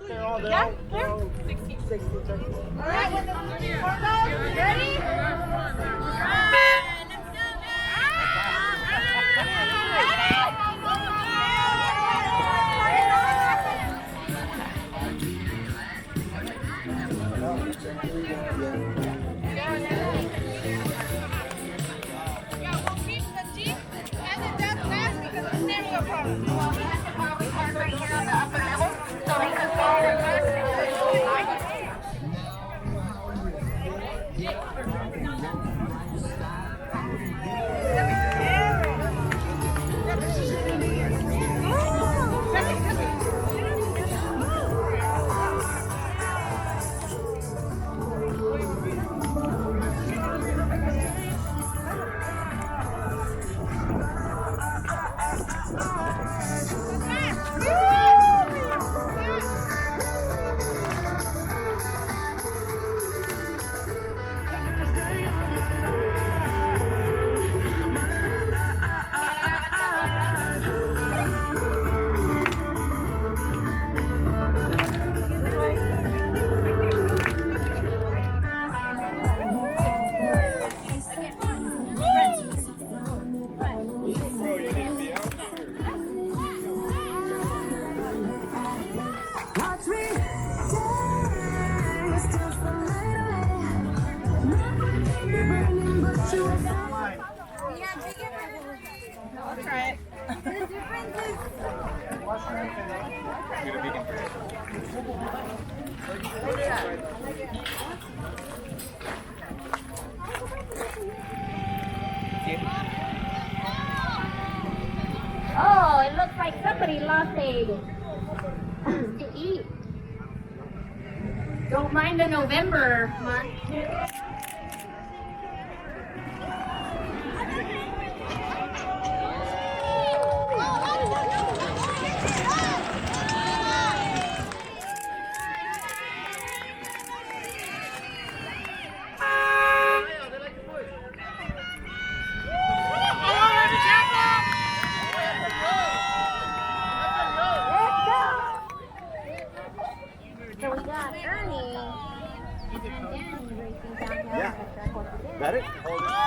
Yeah? Here? 60. All right. Ready? I'll try it. Oh, it looks like somebody lost a to eat. Don't mind the November month. So we got Ernie and Danny racing down here. Yeah. At the track once again. Got it? Hold it.